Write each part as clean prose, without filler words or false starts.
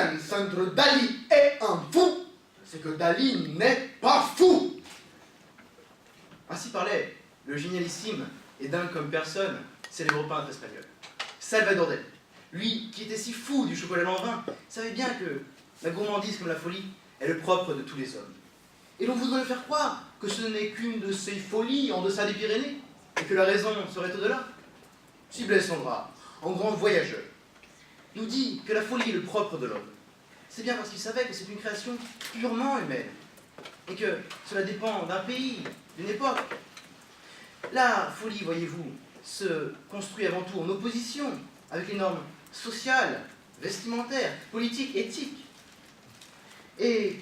différence entre Dali et un fou, c'est que Dali n'est pas fou. Ainsi parlait le génialissime et dingue comme personne célèbre peintre espagnol, Salvador Dali. Lui, qui était si fou du chocolat Lanvin, savait bien que la gourmandise comme la folie est le propre de tous les hommes. Et l'on voudrait faire croire que ce n'est qu'une de ces folies en deçà des Pyrénées, et que la raison serait au-delà. Si Blaise Cendrars, en grand voyageur, nous dit que la folie est le propre de l'homme, c'est bien parce qu'il savait que c'est une création purement humaine, et que cela dépend d'un pays, d'une époque. La folie, voyez-vous, se construit avant tout en opposition avec les normes sociales, vestimentaires, politiques, éthiques. Et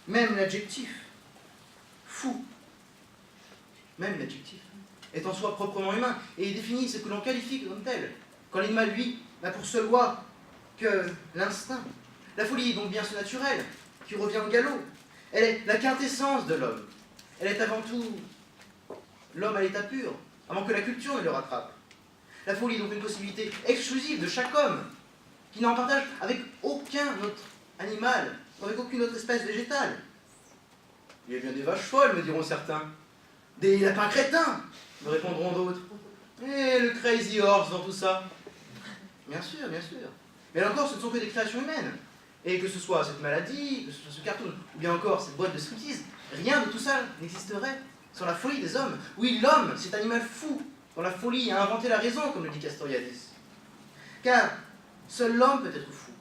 même l'adjectif fou, même l'adjectif, est en soi proprement humain et définit ce que l'on qualifie comme tel, quand l'animal, lui, n'a pour seule loi que l'instinct. La folie est donc bien ce naturel qui revient au galop. Elle est la quintessence de l'homme. Elle est avant tout l'homme à l'état pur, avant que la culture ne le rattrape. La folie est donc une possibilité exclusive de chaque homme, qui n'en partage avec aucun autre animal, avec aucune autre espèce végétale. Il y a bien des vaches folles, me diront certains. Des lapins crétins, me répondront d'autres. Et le crazy horse dans tout ça. Bien sûr, bien sûr. Mais là encore, ce ne sont que des créations humaines. Et que ce soit cette maladie, que ce soit ce cartoon, ou bien encore cette boîte de striptease, rien de tout ça n'existerait sans la folie des hommes. Oui, l'homme, cet animal fou, dont la folie a inventé la raison, comme le dit Castoriadis. Car seul l'homme peut être fou,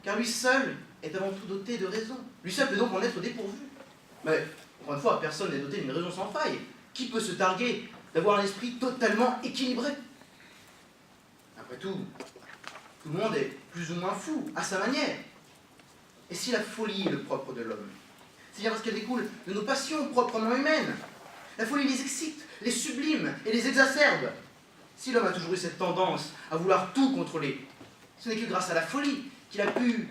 car lui seul est avant tout doté de raison. Lui seul peut donc en être dépourvu. Mais, encore une fois, personne n'est doté d'une raison sans faille. Qui peut se targuer d'avoir un esprit totalement équilibré? Après tout le monde est plus ou moins fou, à sa manière. Et si la folie est le propre de l'homme, c'est bien parce qu'elle découle de nos passions proprement humaines. La folie les excite, les sublime et les exacerbe. Si l'homme a toujours eu cette tendance à vouloir tout contrôler, ce n'est que grâce à la folie qu'il a pu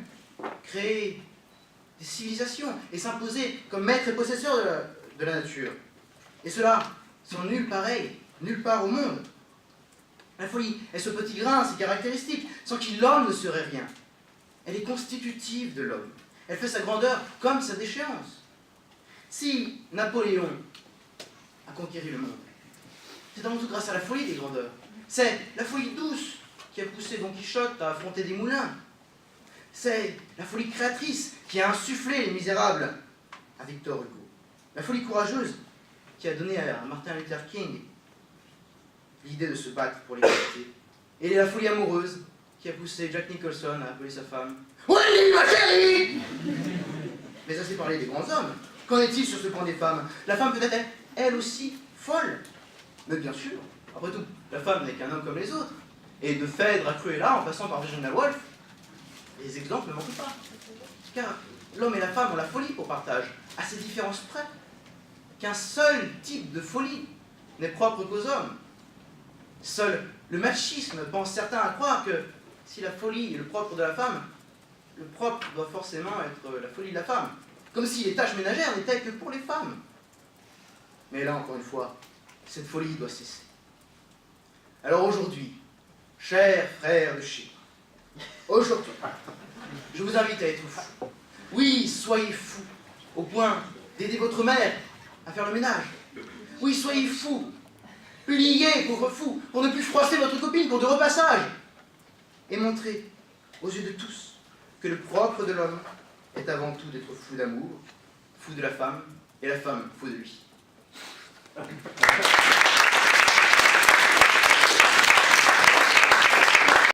créer des civilisations et s'imposer comme maître et possesseur de la nature. Et cela sans nul pareil, nulle part au monde. La folie est ce petit grain, ces caractéristiques, sans qui l'homme ne serait rien. Elle est constitutive de l'homme. Elle fait sa grandeur comme sa déchéance. Si Napoléon a conquéri le monde, c'est avant tout grâce à la folie des grandeurs. C'est la folie douce qui a poussé Don Quichotte à affronter des moulins. C'est la folie créatrice qui a insufflé les misérables à Victor Hugo. La folie courageuse qui a donné à Martin Luther King l'idée de se battre pour l'égalité. Et la folie amoureuse qui a poussé Jack Nicholson à appeler sa femme « Willy, ma chérie !» Mais assez parlé des grands hommes. Qu'en est-il sur ce point des femmes? La femme peut être, elle aussi, folle. Mais bien sûr, après tout, la femme n'est qu'un homme comme les autres. Et de Phèdre à Cruella, en passant par Virginia Woolf, les exemples ne manquent pas. Car l'homme et la femme ont la folie pour partage, à ces différences près. Qu'un seul type de folie n'est propre qu'aux hommes. Seul le machisme pense certains à croire que si la folie est le propre de la femme, le propre doit forcément être la folie de la femme. Comme si les tâches ménagères n'étaient que pour les femmes. Mais là, encore une fois, cette folie doit cesser. Alors aujourd'hui, chers frères de chez, aujourd'hui, je vous invite à être fous. Oui, soyez fous, au point d'aider votre mère à faire le ménage. Oui, soyez fous, pliez, pauvre fou, pour ne plus froisser votre copine pour de repassage. Et montrez aux yeux de tous que le propre de l'homme est avant tout d'être fou d'amour, fou de la femme, et la femme fou de lui.